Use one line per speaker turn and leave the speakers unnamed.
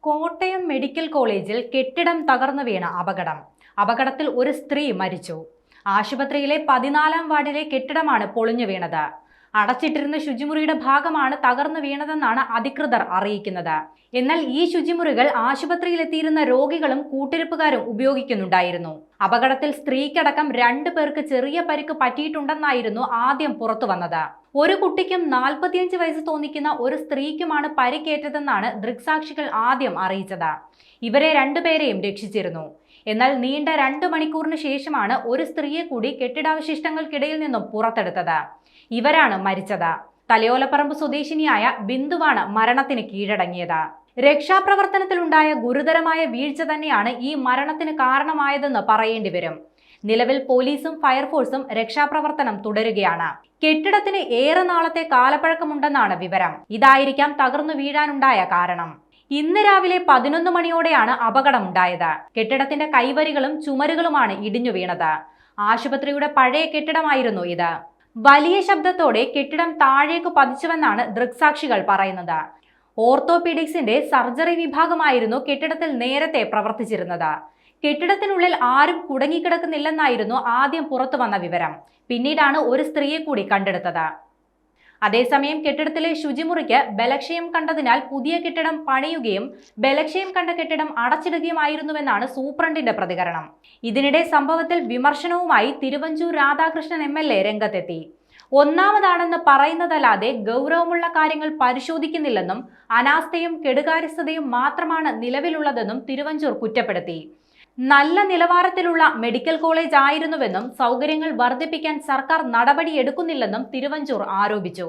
Kottayam medical കോളേജിൽ കെട്ടിടം തകർന്നു വീണ അപകടത്തിൽ ഒരു സ്ത്രീ മരിച്ചു. ആശുപത്രിയിലെ 14-ാം വാർഡിലെ കെട്ടിടമാണ് പൊളിഞ്ഞു വീണത്. അടച്ചിട്ടിരുന്ന ശുചിമുറിയുടെ ഭാഗമാണ് തകർന്നു വീണതെന്നാണ് അധികൃതർ അറിയിക്കുന്നത്. എന്നാൽ ഈ ശുചിമുറികൾ ആശുപത്രിയിലെത്തിയിരുന്ന രോഗികളും കൂട്ടിരിപ്പുകാരും ഉപയോഗിക്കുന്നുണ്ടായിരുന്നു. അപകടത്തിൽ സ്ത്രീക്കടക്കം 2 പേർക്ക് ചെറിയ പരിക്ക് പറ്റിയിട്ടുണ്ടെന്നായിരുന്നു ആദ്യം പുറത്തു വന്നത്. ഒരു കുട്ടിക്കും 45 വയസ്സ് തോന്നിക്കുന്ന ഒരു സ്ത്രീക്കുമാണ് പരിക്കേറ്റതെന്നാണ് ദൃക്സാക്ഷികൾ ആദ്യം അറിയിച്ചത്. ഇവരെ 2 പേരെയും രക്ഷിച്ചിരുന്നു. എന്നാൽ നീണ്ട 2 മണിക്കൂറിന് ശേഷമാണ് ഒരു സ്ത്രീയെ കൂടി കെട്ടിടാവശിഷ്ടങ്ങൾക്കിടയിൽ നിന്നും പുറത്തെടുത്തത്. ഇവരാണ് മരിച്ചത്. തലയോലപ്പറമ്പ് സ്വദേശിനിയായ ബിന്ദുവാണ് മരണത്തിന് കീഴടങ്ങിയത്. രക്ഷാപ്രവർത്തനത്തിലുണ്ടായ ഗുരുതരമായ വീഴ്ച തന്നെയാണ് ഈ മരണത്തിന് കാരണമായതെന്ന് പറയേണ്ടി വരും. നിലവിൽ പോലീസും ഫയർഫോഴ്സും രക്ഷാപ്രവർത്തനം തുടരുകയാണ്. കെട്ടിടത്തിന് ഏറെ നാളത്തെ കാലപ്പഴക്കമുണ്ടെന്നാണ് വിവരം. ഇതായിരിക്കാം തകർന്നു വീഴാനുണ്ടായ കാരണം. ഇന്ന് രാവിലെ 11 മണിയോടെയാണ് അപകടമുണ്ടായത്. കെട്ടിടത്തിന്റെ കൈവരികളും ചുമരുകളുമാണ് ഇടിഞ്ഞു വീണത്. ആശുപത്രിയുടെ പഴയ കെട്ടിടമായിരുന്നു ഇത്. വലിയ ശബ്ദത്തോടെ കെട്ടിടം താഴേക്ക് പതിച്ചുവെന്നാണ് ദൃക്സാക്ഷികൾ പറയുന്നത്. ഓർത്തോപീഡിക്സിന്റെ സർജറി വിഭാഗമായിരുന്നു കെട്ടിടത്തിൽ നേരത്തെ പ്രവർത്തിച്ചിരുന്നത്. കെട്ടിടത്തിനുള്ളിൽ ആരും കുടുങ്ങിക്കിടക്കുന്നില്ലെന്നായിരുന്നു ആദ്യം പുറത്തു വന്ന വിവരം. പിന്നീടാണ് ഒരു സ്ത്രീയെ കൂടി കണ്ടെടുത്തത്. അതേസമയം കെട്ടിടത്തിലെ ശുചിമുറിക്ക് ബലക്ഷയം കണ്ടതിനാൽ പുതിയ കെട്ടിടം പണിയുകയും ബലക്ഷയം കണ്ട കെട്ടിടം അടച്ചിടുകയുമായിരുന്നുവെന്നാണ് സൂപ്രണ്ടിന്റെ പ്രതികരണം. ഇതിനിടെ സംഭവത്തിൽ വിമർശനവുമായി തിരുവഞ്ചൂർ രാധാകൃഷ്ണൻ MLA രംഗത്തെത്തി. ഒന്നാമതാണെന്ന് പറയുന്നതല്ലാതെ ഗൗരവമുള്ള കാര്യങ്ങൾ പരിശോധിക്കുന്നില്ലെന്നും അനാസ്ഥയും കെടുകാര്യസ്ഥതയും മാത്രമാണ് നിലവിലുള്ളതെന്നും തിരുവഞ്ചൂർ കുറ്റപ്പെടുത്തി. നല്ല നിലവാരത്തിലുള്ള മെഡിക്കൽ കോളേജ് ആയിരുന്നുവെന്നും സൗകര്യങ്ങൾ വർദ്ധിപ്പിക്കാൻ സർക്കാർ നടപടിയെടുക്കുന്നില്ലെന്നും തിരുവഞ്ചൂർ ആരോപിച്ചു.